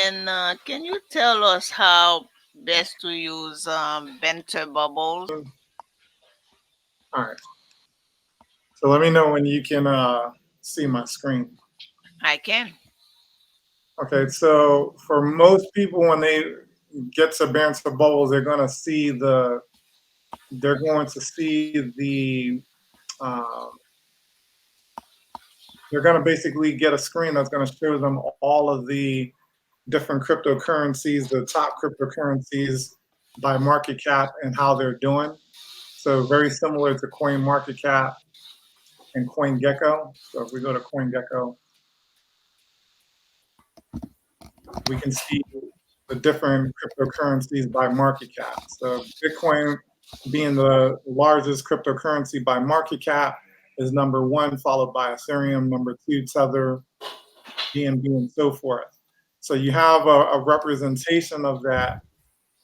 And can you tell us how best to use banterbubbles? All right. So let me know when you can see my screen. I can. Okay. So for most people, when they get to banter bubbles, they're going to see um, they're going to basically get a screen that's going to show them all of the different cryptocurrencies, the top cryptocurrencies by market cap and how they're doing. So very similar to Coin Market Cap and CoinGecko. So if we go to CoinGecko, we can see the different cryptocurrencies by market cap. So Bitcoin being the largest cryptocurrency by market cap is number one, followed by Ethereum, number two, Tether, BNB, and so forth. So you have a representation of that.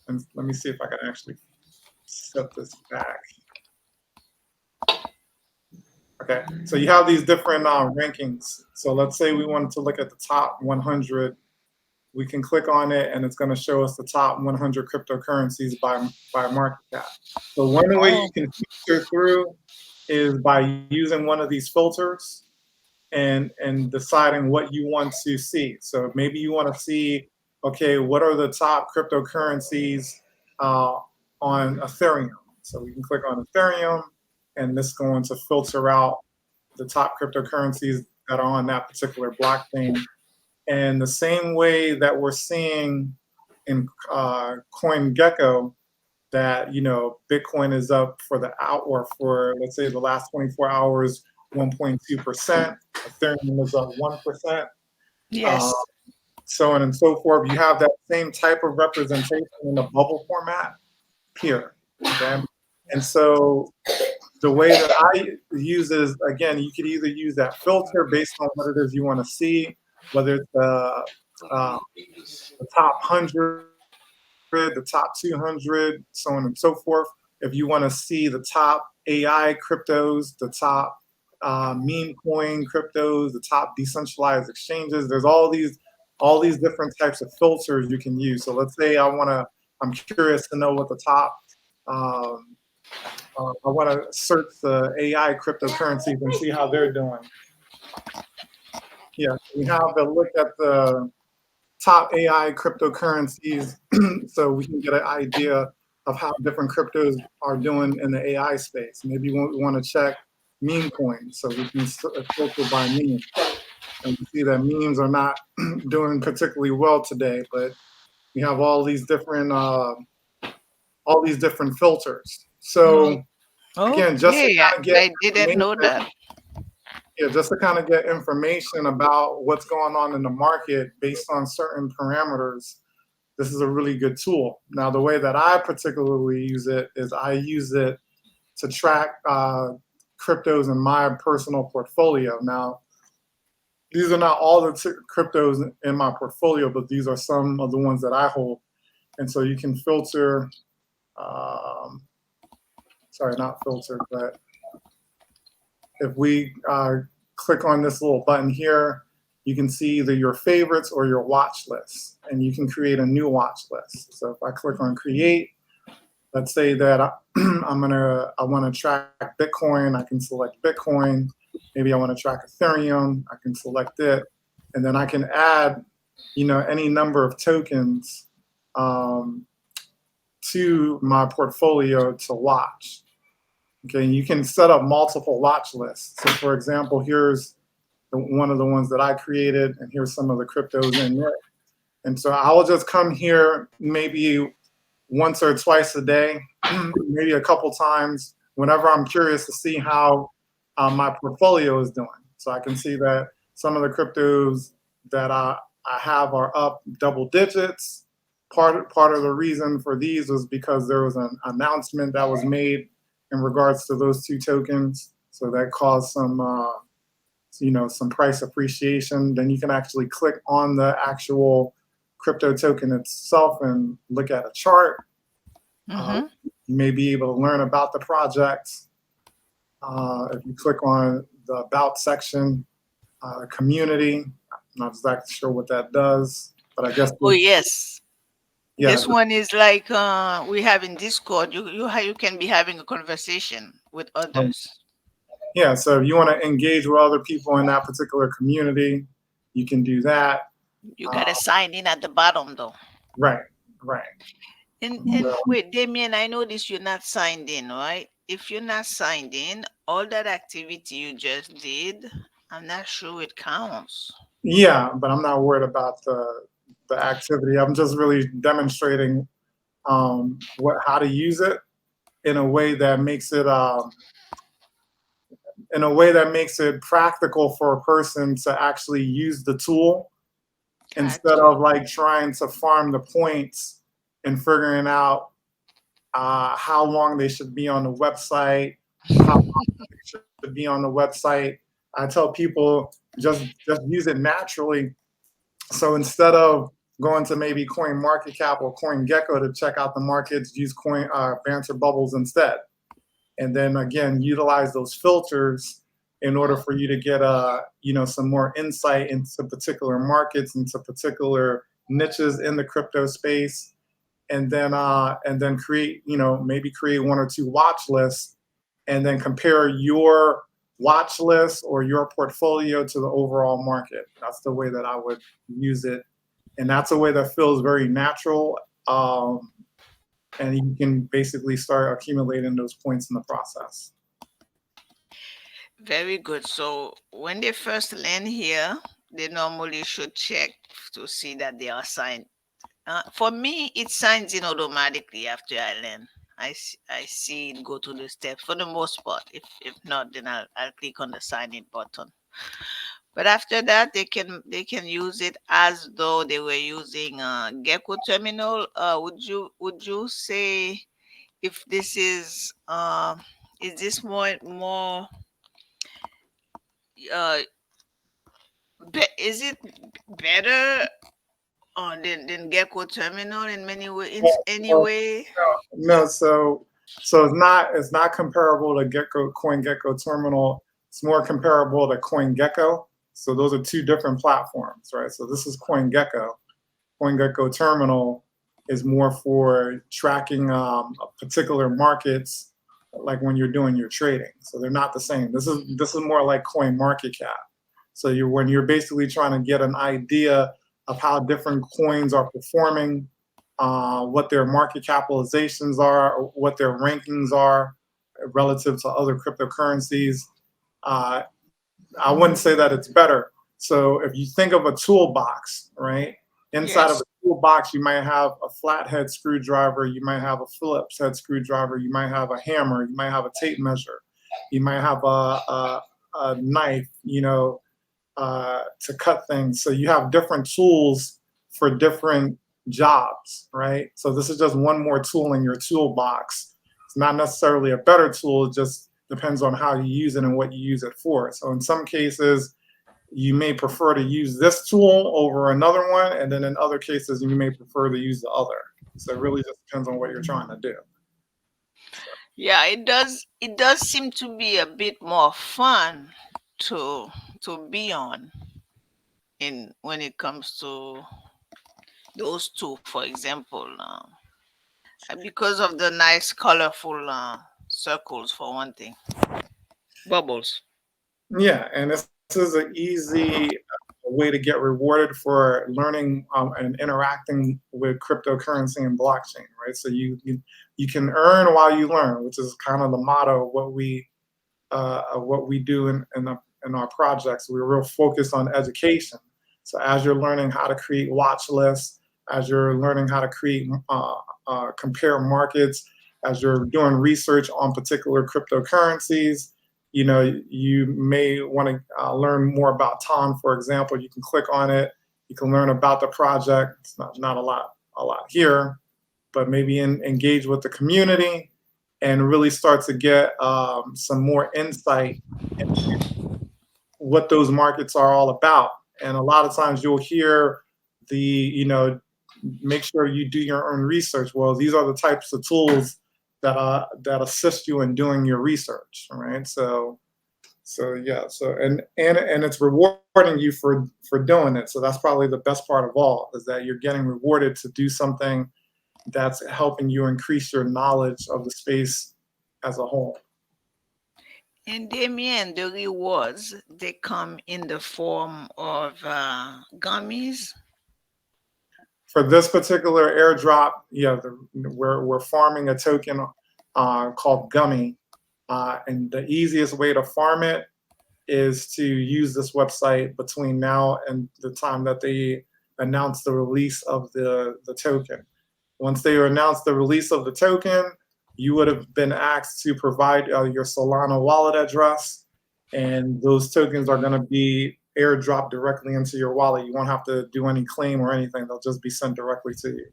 And let me see if I can actually set this back. Okay, so you have these different rankings. So let's say we wanted to look at the top 100. We can click on it and it's going to show us the top 100 cryptocurrencies by market cap. So one way you Oh, can filter through is by using one of these filters and deciding what you want to see. So maybe you want to see, okay, what are the top cryptocurrencies uh, on Ethereum? So we can click on Ethereum, and this is going to filter out the top cryptocurrencies that are on that particular blockchain. And the same way that we're seeing in CoinGecko that Bitcoin is up for the out or for let's say the last 24 hours 1.2%, Ethereum is up 1%, uh, yes. so on and so forth. You have that same type of representation in the bubble format here. Okay, and so the way that I use it is, again, you could either use that filter based on what it is you want to see, whether it's uh, the top 100, the top 200, so on and so forth. If you want to see the top AI cryptos, the top meme coin cryptos, the top decentralized exchanges, there's all these different types of filters you can use. So let's say I'm curious to know what the top um, I want to search the AI cryptocurrencies and see how they're doing. Yeah, we have to look at the top AI cryptocurrencies so we can get an idea of how different cryptos are doing in the AI space. Maybe we want to check meme coins, so we can filter by meme. And we see that memes are not doing particularly well today, but we have all these different filters. Mm, So again, just to okay, kind of get I didn't information, know that. yeah, just to kind of get information about what's going on in the market based on certain parameters, this is a really good tool. Now, the way that I particularly use it is I use it to track cryptos in my personal portfolio. Now, these are not all the cryptos in my portfolio, but these are some of the ones that I hold. And so you can filter, um, sorry, not filter, but if we click on this little button here, you can see either your favorites or your watch list, and you can create a new watch list. So if I click on create, let's say that I want to track Bitcoin, I can select Bitcoin. Maybe I want to track Ethereum, I can select it, and then I can add, any number of tokens um, to my portfolio to watch. Okay, and you can set up multiple watch lists. So for example, here's one of the ones that I created, and here's some of the cryptos in it. And so I will just come here maybe once or twice a day, maybe a couple times, whenever I'm curious to see how my portfolio is doing. So I can see that some of the cryptos that I have are up double digits. Part of the reason for these was because there was an announcement that was made in regards to those two tokens. So that caused some price appreciation. Then you can actually click on the actual crypto token itself and look at a chart. Uh, Mm-hmm. you may be able to learn about the project. If you click on the About section, community, I'm not exactly sure what that does. But I guess Oh yes. yeah, This one is like we have in Discord. You can be having a conversation with others. yeah. So if you want to engage with other people in that particular community, you can do that. You Uh, gotta sign in at the bottom though. right, right. And wait, Damien, I noticed you're not signed in, right? If you're not signed in, all that activity you just did, I'm not sure it counts. Yeah, but I'm not worried about the activity. I'm just really demonstrating what how to use it in a way that makes it practical for a person to actually use the tool instead Gotcha. of like trying to farm the points and figuring out how long they should be on the website, how long they should be on the website. I tell people just use it naturally. So instead of going to maybe Coin Market Cap or Coin Gecko to check out the markets, use Coin Banter Bubbles instead. And then again, utilize those filters in order for you to get some more insight into particular markets, into particular niches in the crypto space, and then create maybe create one or two watch lists, and then compare your watch list or your portfolio to the overall market. That's the way that I would use it, and that's a way that feels very natural. And you can basically start accumulating those points in the process. Very good. So when they first land here, they normally should check to see that they are signed. For me, it signs in automatically after I land. I see it go to the steps for the most part. If not, then I'll click on the sign in button. But after that, they can use it as though they were using Gecko terminal. Would you say if this is this more uh is it better than Gecko terminal in many way in any Well, way? no, so it's not comparable to Gecko CoinGecko Terminal. It's more comparable to CoinGecko. So those are two different platforms, right? So this is CoinGecko. CoinGecko Terminal is more for tracking particular markets, like when you're doing your trading. So they're not the same. This is more like Coin Market Cap. So when you're basically trying to get an idea of how different coins are performing, what their market capitalizations are, what their rankings are relative to other cryptocurrencies. Uh, I wouldn't say that it's better. So if you think of a toolbox, right? Inside of a Yes. toolbox, you might have a flathead screwdriver, you might have a Phillips head screwdriver, you might have a hammer, you might have a tape measure, you might have a knife, to cut things. So you have different tools for different jobs, right? So this is just one more tool in your toolbox. It's not necessarily a better tool, it just depends on how you use it and what you use it for. So in some cases, you may prefer to use this tool over another one, and then in other cases, you may prefer to use the other. So it really just depends on what you're trying to do. Yeah, it does seem to be a bit more fun to be on in when it comes to those two, for example, because of the nice colorful circles for one thing. Bubbles. Yeah, and this is an easy way to get rewarded for learning and interacting with cryptocurrency and blockchain, right? So you can earn while you learn, which is kind of the motto of what we do in our projects. We're real focused on education. So as you're learning how to create watch lists, as you're learning how to create compare markets, as you're doing research on particular cryptocurrencies, you may want to learn more about Tom, for example. You can click on it. You can learn about the project. It's not a lot here, but maybe engage with the community and really start to get some more insight what those markets are all about. And a lot of times you'll hear make sure you do your own research. Well, these are the types of tools that assist you in doing your research, right? So So yeah, so and it's rewarding you for doing it. So that's probably the best part of all is that you're getting rewarded to do something that's helping you increase your knowledge of the space as a whole. And Damien, the rewards they come in the form of gummies. For this particular airdrop, yeah, we're farming a token called Gummy, and the easiest way to farm it is to use this website between now and the time that they announce the release of the token. Once they announce the release of the token, you would have been asked to provide your Solana wallet address, and those tokens are going to be airdropped directly into your wallet. You won't have to do any claim or anything. They'll just be sent directly to you.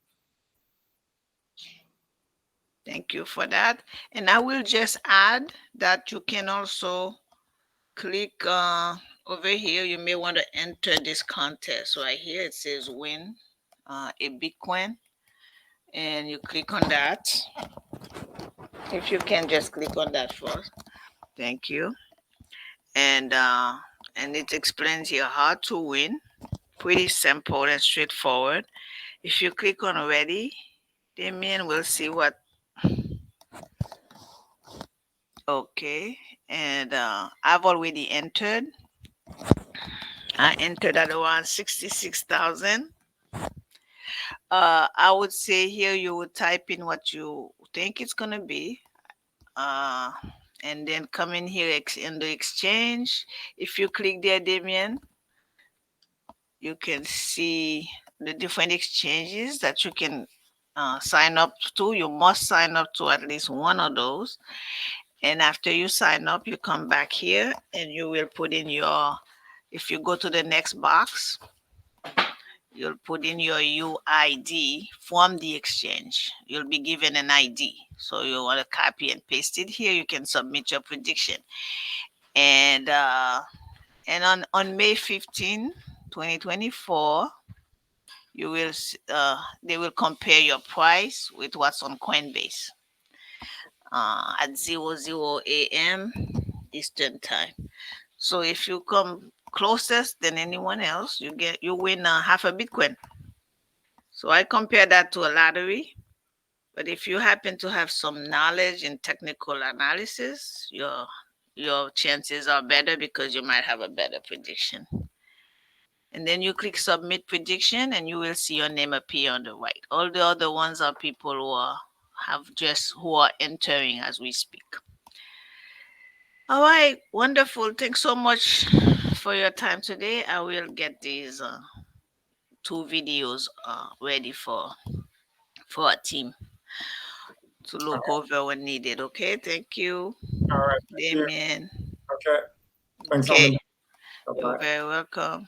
Thank you for that. And I will just add that you can also click over here. You may want to enter this contest right here. It says win a Bitcoin, and you click on that. If you can just click on that first. Thank you. And and it explains here how to win. Pretty simple and straightforward. If you click on ready, Damien will see what. Okay, and I've already entered. I entered at around 66,000. I would say here you would type in what you think it's gonna be, uh, and then come in here in the exchange. If you click there, Damien, you can see the different exchanges that you can sign up to. You must sign up to at least one of those. And after you sign up, you come back here and you will put in your, if you go to the next box, you'll put in your UID from the exchange. You'll be given an ID. So you want to copy and paste it here. You can submit your prediction. And on May 15, 2024, you will they will compare your price with what's on Coinbase at 00 a.m. Eastern time. So if you come closest than anyone else, you win half a Bitcoin. So I compare that to a lottery. But if you happen to have some knowledge in technical analysis, your chances are better because you might have a better prediction. And then you click submit prediction and you will see your name appear on the right. All the other ones are people who are entering as we speak. All right, wonderful. Thanks so much for your time today. I will get these two videos ready for our team to look over when needed. Okay, thank you, All right, thank you. Damien. Okay, thanks, Okay, homie. Bye you're bye. very welcome.